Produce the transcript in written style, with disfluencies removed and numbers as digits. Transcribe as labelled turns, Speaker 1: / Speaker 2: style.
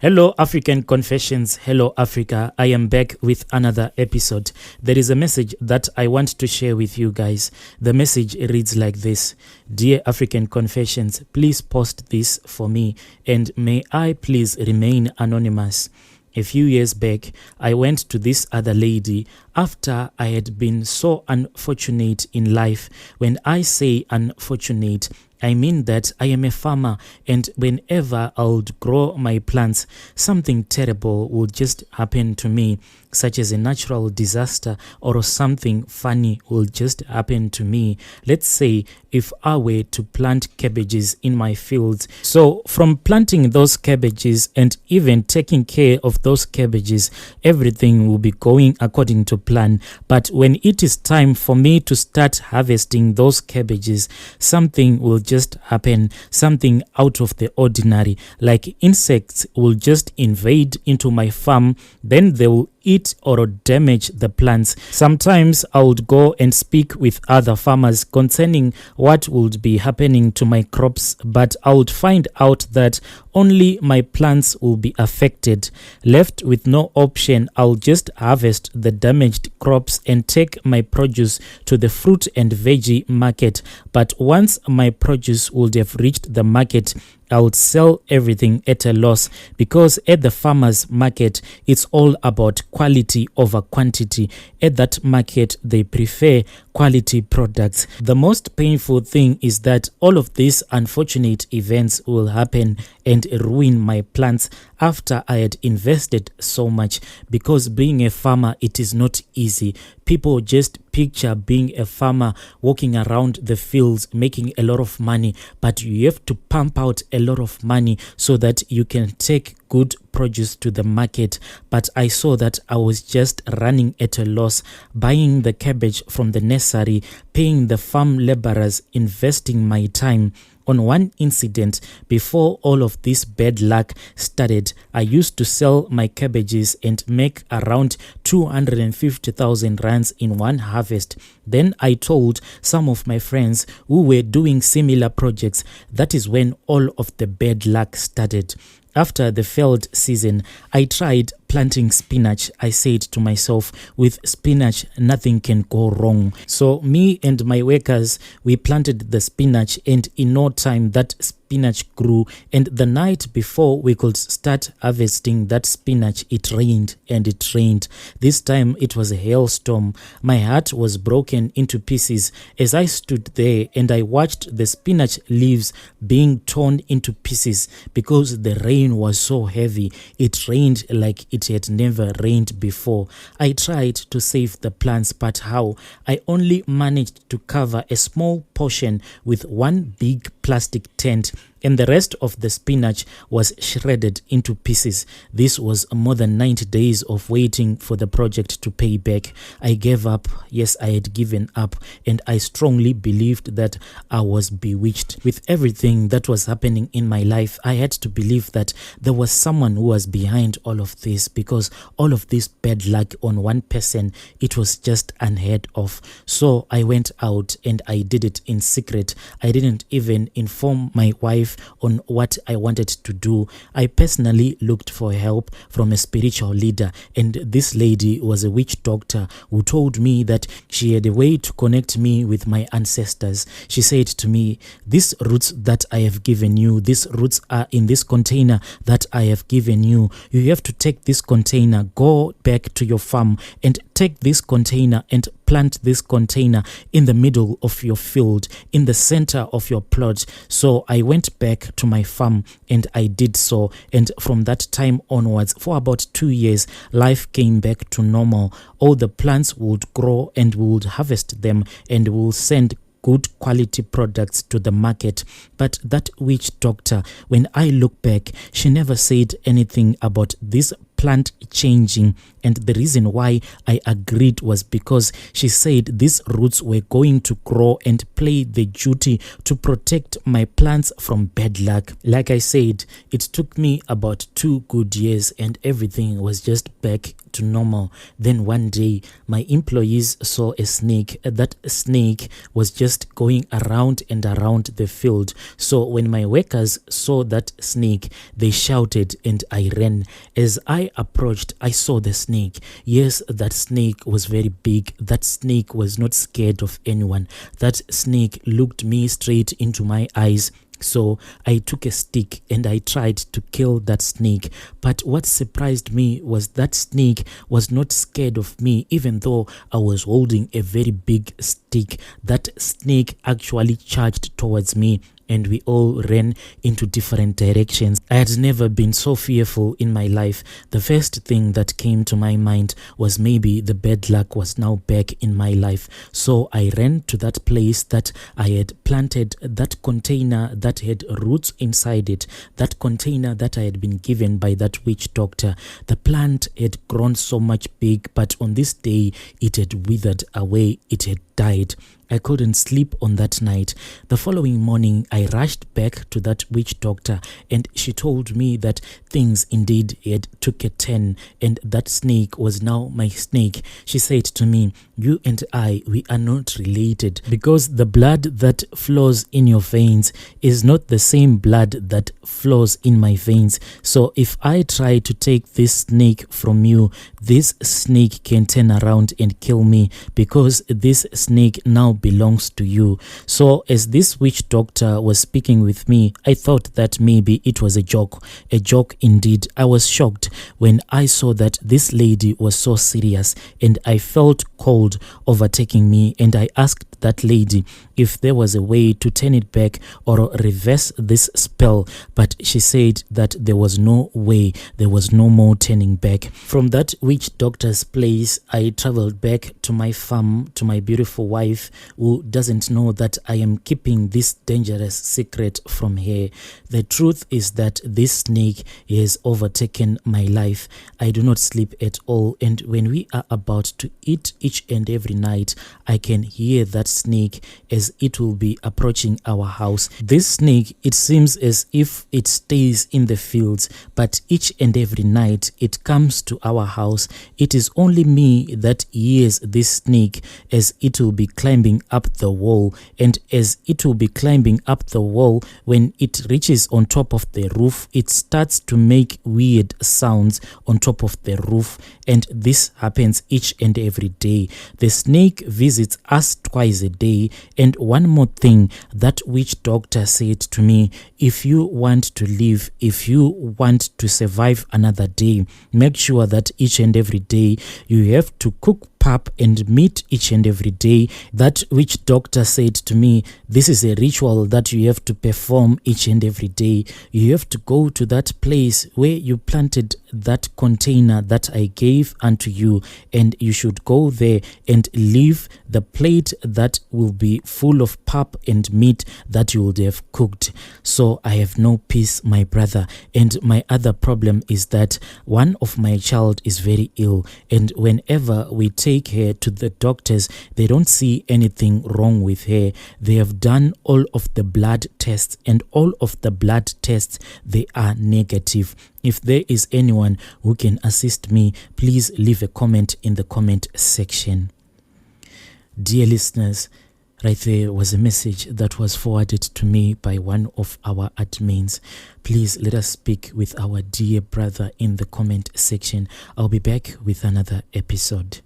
Speaker 1: Hello, African Confessions. Hello, Africa. I am back with another episode. There is a message that I want to share with you guys. The message reads like this. Dear African Confessions, please post this for me, and may I please remain anonymous. A few years back, I went to this other lady after I had been so unfortunate in life. When I say unfortunate, I mean that I am a farmer, and whenever I would grow my plants, something terrible would just happen to me, such as a natural disaster or something funny will just happen to me. Let's say if I were to plant cabbages in my fields. So from planting those cabbages and even taking care of those cabbages, everything will be going according to plan. But when it is time for me to start harvesting those cabbages, something will just happen, something out of the ordinary, like insects will just invade into my farm, then they will eat or damage the plants. Sometimes I would go and speak with other farmers concerning what would be happening to my crops, but I would find out that only my plants will be affected. Left with no option, I'll just harvest the damaged crops and take my produce to the fruit and veggie market. But once my produce would have reached the market, I would sell everything at a loss, because at the farmers market, it's all about quality over quantity. At that market, they prefer quality products. The most painful thing is that all of these unfortunate events will happen and ruin my plants after I had invested so much, because being a farmer, it is not easy. People just picture being a farmer walking around the fields making a lot of money, but you have to pump out a lot of money so that you can take good produce to the market. But I saw that I was just running at a loss, buying the cabbage from the nursery, paying the farm laborers, investing my time. On one incident, before all of this bad luck started, I used to sell my cabbages and make around 250,000 rands in one harvest. Then I told some of my friends who were doing similar projects. That is when all of the bad luck started. After the failed season, I tried planting spinach. I said to myself, with spinach, nothing can go wrong. So me and my workers, we planted the spinach, and in no time that spinach grew. And the night before we could start harvesting that spinach, it rained and it rained. This time it was a hailstorm. My heart was broken into pieces as I stood there and I watched the spinach leaves being torn into pieces because the rain was so heavy. It rained like it had never rained before. I tried to save the plants, but how? I only managed to cover a small portion with one big plastic tent, and the rest of the spinach was shredded into pieces. This was more than 90 days of waiting for the project to pay back. I gave up. Yes, I had given up, and I strongly believed that I was bewitched. With everything that was happening in my life, I had to believe that there was someone who was behind all of this, because all of this bad luck on one person, it was just unheard of. So I went out and I did it in secret. I didn't even inform my wife on what I wanted to do. I personally looked for help from a spiritual leader, and this lady was a witch doctor who told me that she had a way to connect me with my ancestors. She said to me, these roots that I have given you, these roots are in this container that I have given you. You have to take this container, go back to your farm and take this container and plant this container in the middle of your field, in the center of your plot. So I went back to my farm and I did so. And from that time onwards, for about 2 years, life came back to normal. All the plants would grow and we would harvest them and we will send good quality products to the market. But that witch doctor, when I look back, she never said anything about this plant changing. And the reason why I agreed was because she said these roots were going to grow and play the duty to protect my plants from bad luck. Like I said, it took me about 2 good years and everything was just back to normal. Then one day, my employees saw a snake. That snake was just going around and around the field. So when my workers saw that snake, they shouted and I ran. As I approached, I saw the snake. Yes, that snake was very big. That snake was not scared of anyone. That snake looked me straight into my eyes. So I took a stick and I tried to kill that snake. But what surprised me was that snake was not scared of me, even though I was holding a very big stick. That snake actually charged towards me, and we all ran into different directions. I had never been so fearful in my life. The first thing that came to my mind was maybe the bad luck was now back in my life. So I ran to that place that I had planted, that container that had roots inside it, that container that I had been given by that witch doctor. The plant had grown so much big, but on this day it had withered away, it had died. I couldn't sleep on that night. The following morning, I rushed back to that witch doctor and she told me that things indeed had took a turn and that snake was now my snake. She said to me, "You and I, we are not related because the blood that flows in your veins is not the same blood that flows in my veins. So if I try to take this snake from you, this snake can turn around and kill me because this snake now belongs to you." So as this witch doctor was speaking with me, I thought that maybe it was a joke indeed. I was shocked when I saw that this lady was so serious and I felt cold overtaking me, and I asked that lady if there was a way to turn it back or reverse this spell, but she said that there was no way, there was no more turning back. From that witch doctor's place, I traveled back to my farm, to my beautiful wife, who doesn't know that I am keeping this dangerous secret from her. The truth is that this snake has overtaken my life. I do not sleep at all, and when we are about to eat each and every night, I can hear that snake as it will be approaching our house. This snake, it seems as if it stays in the fields, but each and every night it comes to our house. It is only me that hears this snake as it will be climbing up the wall, and as it will be climbing up the wall, when it reaches on top of the roof, it starts to make weird sounds on top of the roof, and this happens each and every day. The snake visits us twice a day. And one more thing, that witch doctor said to me, if you want to live, if you want to survive another day, make sure that each and every day you have to cook pap and meat each and every day. That witch doctor said to me, this is a ritual that you have to perform each and every day. You have to go to that place where you planted that container that I gave unto you, and you should go there and leave the plate that will be full of pap and meat that you would have cooked. So I have no peace, my brother, and my other problem is that one of my child is very ill, and whenever we take her to the doctors, they don't see anything wrong with her. They have done all of the blood tests, and all of the blood tests, they are negative. If there is anyone who can assist me, please leave a comment in the comment section. Dear listeners, right there was a message that was forwarded to me by one of our admins. Please let us speak with our dear brother in the comment section. I'll be back with another episode.